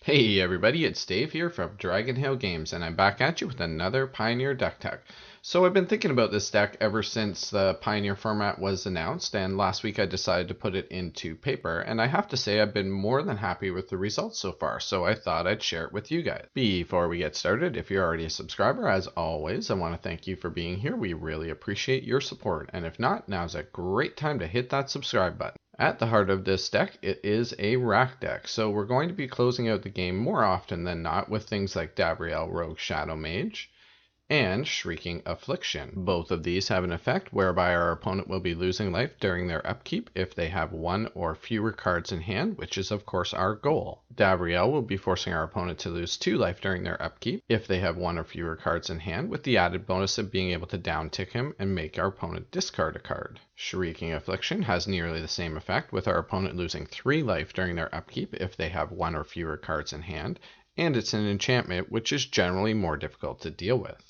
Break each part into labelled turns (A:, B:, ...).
A: Hey everybody, it's Dave here from Dragonhill Games, and I'm back at you with another Pioneer deck tech. So I've been thinking about this deck ever since the Pioneer format was announced, and last week I decided to put it into paper, and I have to say I've been more than happy with the results so far, so I thought I'd share it with you guys. Before we get started, if you're already a subscriber, as always, I want to thank you for being here. We really appreciate your support, and if not, now's a great time to hit that subscribe button. At the heart of this deck, it is a rack deck, so we're going to be closing out the game more often than not with things like Gabrielle Rogue Shadow Mage and Shrieking Affliction. Both of these have an effect whereby our opponent will be losing life during their upkeep if they have one or fewer cards in hand, which is of course our goal. Gabrielle will be forcing our opponent to lose 2 life during their upkeep if they have one or fewer cards in hand, with the added bonus of being able to down tick him and make our opponent discard a card. Shrieking Affliction has nearly the same effect, with our opponent losing 3 life during their upkeep if they have one or fewer cards in hand, and it's an enchantment which is generally more difficult to deal with.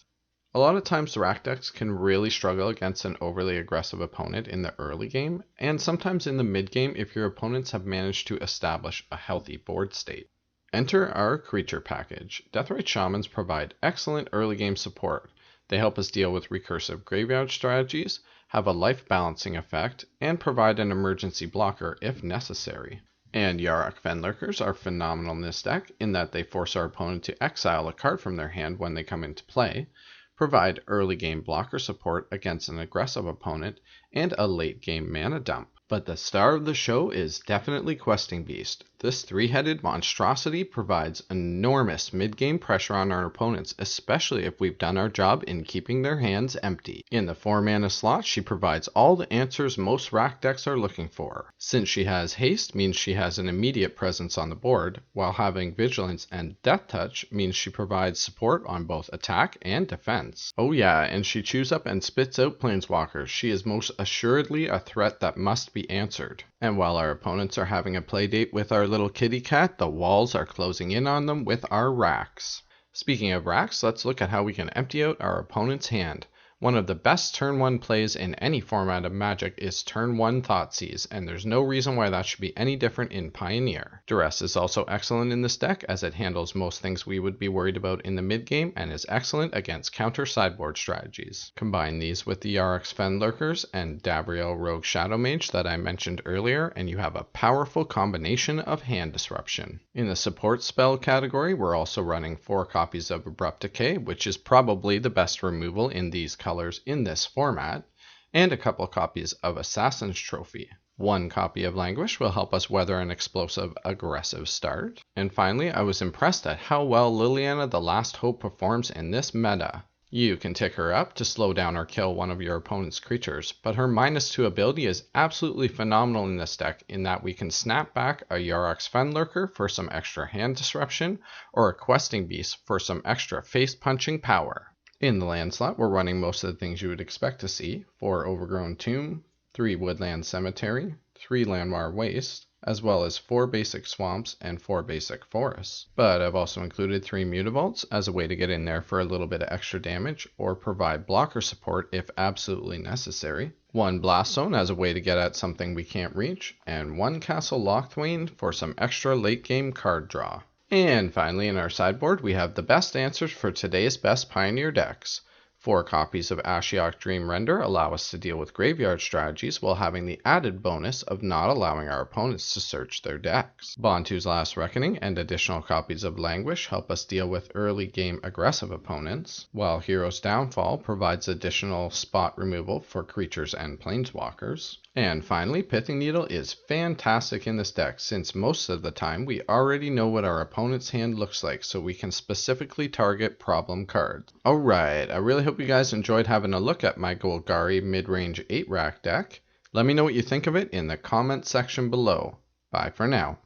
A: A lot of times the rack decks can really struggle against an overly aggressive opponent in the early game, and sometimes in the mid game if your opponents have managed to establish a healthy board state. Enter our creature package. Deathrite Shamans provide excellent early game support. They help us deal with recursive graveyard strategies, have a life balancing effect, and provide an emergency blocker if necessary. And Yarok Fenlurkers are phenomenal in this deck in that they force our opponent to exile a card from their hand when they come into play, provide early game blocker support against an aggressive opponent, and a late game mana dump. But the star of the show is definitely Questing Beast. This 3-headed monstrosity provides enormous mid-game pressure on our opponents, especially if we've done our job in keeping their hands empty. In the 4-mana slot, she provides all the answers most rack decks are looking for. Since she has haste means she has an immediate presence on the board, while having vigilance and death touch means she provides support on both attack and defense. Oh yeah, and she chews up and spits out planeswalkers. She is most assuredly a threat that must be answered. And while our opponents are having a playdate with our little kitty cat, the walls are closing in on them with our racks. Speaking of racks, let's look at how we can empty out our opponent's hand. One of the best turn 1 plays in any format of Magic is turn 1 Thoughtseize, and there's no reason why that should be any different in Pioneer. Duress is also excellent in this deck as it handles most things we would be worried about in the mid game and is excellent against counter sideboard strategies. Combine these with the Yarok Fenlurkers and Gabrielle Rogue Shadow Mage that I mentioned earlier, and you have a powerful combination of hand disruption. In the support spell category, we're also running 4 copies of Abrupt Decay, which is probably the best removal in these colors in this format, and a couple copies of Assassin's Trophy. 1 copy of Languish will help us weather an explosive, aggressive start. And finally, I was impressed at how well Liliana the Last Hope performs in this meta. You can tick her up to slow down or kill one of your opponent's creatures, but her -2 ability is absolutely phenomenal in this deck in that we can snap back a Yarok Fenlurker for some extra hand disruption, or a Questing Beast for some extra face-punching power. In the land slot, we're running most of the things you would expect to see: 4 Overgrown Tomb, 3 Woodland Cemetery, 3 Landmar Waste, as well as 4 basic swamps and 4 basic forests. But I've also included 3 Mutavaults as a way to get in there for a little bit of extra damage or provide blocker support if absolutely necessary, 1 Blast Zone as a way to get at something we can't reach, and 1 Castle Locthwain for some extra late game card draw. And finally, in our sideboard, we have the best answers for today's best Pioneer decks. 4 copies of Ashiok Dream Render allow us to deal with graveyard strategies while having the added bonus of not allowing our opponents to search their decks. Bontu's Last Reckoning and additional copies of Languish help us deal with early game aggressive opponents, while Hero's Downfall provides additional spot removal for creatures and planeswalkers. And finally, Pithing Needle is fantastic in this deck since most of the time we already know what our opponent's hand looks like, so we can specifically target problem cards. Alright, I really hope you guys enjoyed having a look at my Golgari mid-range 8-rack deck. Let me know what you think of it in the comment section below. Bye for now.